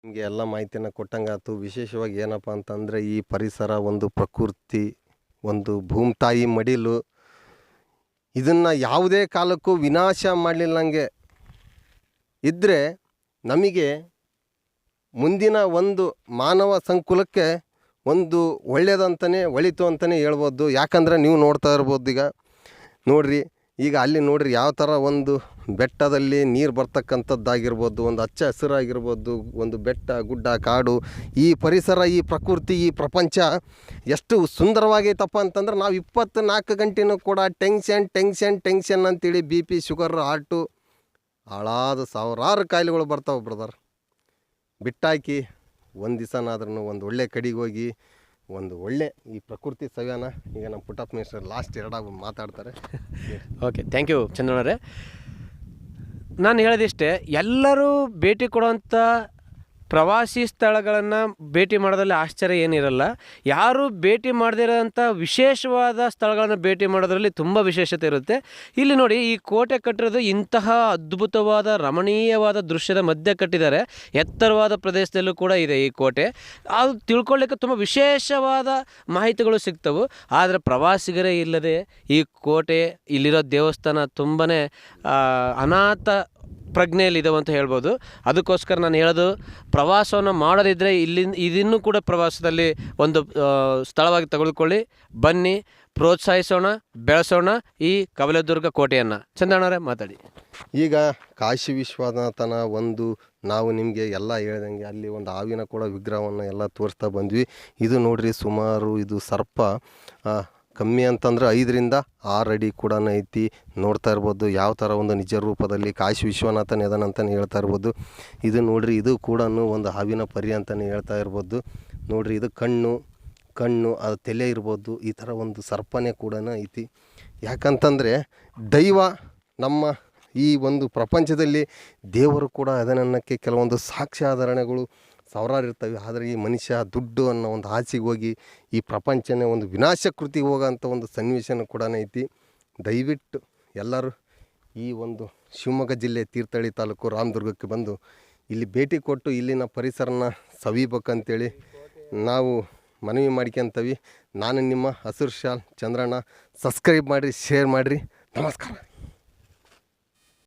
ನಿಮಗೆ ಎಲ್ಲ ಮಾಹಿತಿಯನ್ನು ಕೊಟ್ಟಂಗಾಯ್ತು. ವಿಶೇಷವಾಗಿ ಏನಪ್ಪ ಅಂತಂದರೆ ಈ ಪರಿಸರ, ಒಂದು ಪ್ರಕೃತಿ, ಒಂದು ಭೂಮಿತಾಯಿ ಮಡಿಲು, ಇದನ್ನು ಯಾವುದೇ ಕಾಲಕ್ಕೂ ವಿನಾಶ ಮಾಡಲಿಲ್ಲಂಗೆ ಇದ್ದರೆ ನಮಗೆ ಮುಂದಿನ ಒಂದು ಮಾನವ ಸಂಕುಲಕ್ಕೆ ಒಂದು ಒಳ್ಳೆಯದಂತಲೇ ಒಳಿತು ಅಂತಲೇ ಹೇಳ್ಬೋದು. ಯಾಕಂದರೆ ನೀವು ನೋಡ್ತಾ ಇರ್ಬೋದು, ಈಗ ನೋಡಿರಿ, ಈಗ ಅಲ್ಲಿ ನೋಡಿರಿ ಯಾವ ಥರ ಒಂದು ಬೆಟ್ಟದಲ್ಲಿ ನೀರು ಬರ್ತಕ್ಕಂಥದ್ದಾಗಿರ್ಬೋದು, ಒಂದು ಹಚ್ಚ ಹಸಿರಾಗಿರ್ಬೋದು, ಒಂದು ಬೆಟ್ಟ ಗುಡ್ಡ ಕಾಡು, ಈ ಪರಿಸರ, ಈ ಪ್ರಕೃತಿ, ಈ ಪ್ರಪಂಚ ಎಷ್ಟು ಸುಂದರವಾಗೈತಪ್ಪ ಅಂತಂದ್ರೆ ನಾವು 24 ಗಂಟೆನೂ ಕೂಡ ಟೆನ್ಷನ್ ಅಂತೇಳಿ BP, ಶುಗರ್, ಹಾರ್ಟು, ಹಾಳಾದ ಸಾವಿರಾರು ಕಾಯಿಲೆಗಳು ಬರ್ತಾವೆ ಬ್ರದರ್. ಬಿಟ್ಟಾಕಿ ಒಂದು ದಿವಸನಾದ್ರೂ ಒಂದು ಒಳ್ಳೆ ಕಡೆಗೆ ಹೋಗಿ ಒಂದು ಒಳ್ಳೆ ಈ ಪ್ರಕೃತಿ ಸವ್ಯಾನ ಈಗ ನಮ್ಮ ಪುಟ್ಟಪ್ಪ ಮಿನಿಸ್ಟರ್ ಲಾಸ್ಟ್ 2 ಮಾತಾಡ್ತಾರೆ. ಓಕೆ, ಥ್ಯಾಂಕ್ ಯು ಚಂದ್ರಣ್ಣವರೇ. ನಾನು ಹೇಳೋದಿಷ್ಟೇ, ಎಲ್ಲರೂ ಭೇಟಿ ಕೊಡುವಂಥ ಪ್ರವಾಸಿ ಸ್ಥಳಗಳನ್ನು ಭೇಟಿ ಮಾಡೋದ್ರಲ್ಲಿ ಆಶ್ಚರ್ಯ ಏನಿರಲ್ಲ. ಯಾರು ಭೇಟಿ ಮಾಡದಿರೋಂಥ ವಿಶೇಷವಾದ ಸ್ಥಳಗಳನ್ನು ಭೇಟಿ ಮಾಡೋದ್ರಲ್ಲಿ ತುಂಬ ವಿಶೇಷತೆ ಇರುತ್ತೆ. ಇಲ್ಲಿ ನೋಡಿ, ಈ ಕೋಟೆ ಕಟ್ಟಿರೋದು ಇಂತಹ ಅದ್ಭುತವಾದ ರಮಣೀಯವಾದ ದೃಶ್ಯದ ಮಧ್ಯೆ ಕಟ್ಟಿದ್ದಾರೆ. ಎತ್ತರವಾದ ಪ್ರದೇಶದಲ್ಲೂ ಕೂಡ ಇದೆ ಈ ಕೋಟೆ. ಅದು ತಿಳ್ಕೊಳ್ಳಿಕ್ಕೆ ತುಂಬ ವಿಶೇಷವಾದ ಮಾಹಿತಿಗಳು ಸಿಗ್ತವೆ. ಆದರೆ ಪ್ರವಾಸಿಗರೇ ಇಲ್ಲದೆ ಈ ಕೋಟೆ, ಇಲ್ಲಿರೋ ದೇವಸ್ಥಾನ ತುಂಬಾ ಅನಾಥ ಪ್ರಜ್ಞೆಯಲ್ಲಿದ್ದಾವೆ ಅಂತ ಹೇಳ್ಬೋದು. ಅದಕ್ಕೋಸ್ಕರ ನಾನು ಹೇಳೋದು, ಪ್ರವಾಸವನ್ನು ಮಾಡೋದಿದ್ದರೆ ಇದನ್ನು ಕೂಡ ಪ್ರವಾಸದಲ್ಲಿ ಒಂದು ಸ್ಥಳವಾಗಿ ತೆಗೆದುಕೊಳ್ಳಿ, ಬನ್ನಿ, ಪ್ರೋತ್ಸಾಹಿಸೋಣ, ಬೆಳೆಸೋಣ ಈ ಕವಲೇದುರ್ಗ ಕೋಟೆಯನ್ನು. ಚಂದ್ರಣ್ಣವರೇ ಮಾತಾಡಿ. ಈಗ ಕಾಶಿ ವಿಶ್ವನಾಥನ ಒಂದು ನಾವು ನಿಮಗೆ ಎಲ್ಲ ಹೇಳ್ದಂಗೆ ಅಲ್ಲಿ ಒಂದು ಹಾವಿನ ಕೂಡ ವಿಗ್ರಹವನ್ನು ಎಲ್ಲ ತೋರಿಸ್ತಾ ಬಂದ್ವಿ. ಇದು ನೋಡ್ರಿ, ಸುಮಾರು ಇದು ಸರ್ಪ ಕಮ್ಮಿ ಅಂತಂದ್ರೆ 5 ರಿಂದ 6 ಅಡಿ ಕೂಡ ಐತಿ. ನೋಡ್ತಾ ಇರ್ಬೋದು ಯಾವ ಥರ ಒಂದು ನಿಜ ರೂಪದಲ್ಲಿ ಕಾಶಿ ವಿಶ್ವನಾಥನ ಇದನ್ನಂತಲೇ ಹೇಳ್ತಾ ಇರ್ಬೋದು. ಇದು ನೋಡ್ರಿ, ಇದು ಕೂಡ ಒಂದು ಹಾವಿನ ಪರಿ ಅಂತಲೇ ಹೇಳ್ತಾ ಇರ್ಬೋದು. ನೋಡ್ರಿ, ಇದು ಕಣ್ಣು ಅದು ತಲೆ ಇರ್ಬೋದು. ಈ ಥರ ಒಂದು ಸರ್ಪನೇ ಕೂಡ ಐತಿ. ಯಾಕಂತಂದರೆ ದೈವ ನಮ್ಮ ಈ ಒಂದು ಪ್ರಪಂಚದಲ್ಲಿ ದೇವರು ಕೂಡ ಅದನ್ನಕ್ಕೆ ಕೆಲವೊಂದು ಸಾಕ್ಷ್ಯಾಧಾರಣೆಗಳು ಸಾವಿರಾರು ಇರ್ತವೆ. ಆದರೆ ಈ ಮನುಷ್ಯ ದುಡ್ಡು ಅನ್ನೋ ಒಂದು ಆಸೆಗೆ ಹೋಗಿ ಈ ಪ್ರಪಂಚನೇ ಒಂದು ವಿನಾಶಕೃತಿಗೆ ಹೋಗೋಂಥ ಒಂದು ಸನ್ನಿವೇಶನೂ ಕೂಡ ಐತಿ. ದಯವಿಟ್ಟು ಎಲ್ಲರೂ ಈ ಒಂದು ಶಿವಮೊಗ್ಗ ಜಿಲ್ಲೆ ತೀರ್ಥಹಳ್ಳಿ ತಾಲೂಕು ರಾಮದುರ್ಗಕ್ಕೆ ಬಂದು ಇಲ್ಲಿ ಭೇಟಿ ಕೊಟ್ಟು ಇಲ್ಲಿನ ಪರಿಸರನ ಸವಿಬೇಕಂತೇಳಿ ನಾವು ಮನವಿ ಮಾಡ್ಕೊಂತೀವಿ. ನಾನು ನಿಮ್ಮ ಹಸಿರು ಶಾಲ್ ಚಂದ್ರಣ್ಣ. ಸಬ್ಸ್ಕ್ರೈಬ್ ಮಾಡಿರಿ, ಶೇರ್ ಮಾಡಿರಿ. ನಮಸ್ಕಾರ.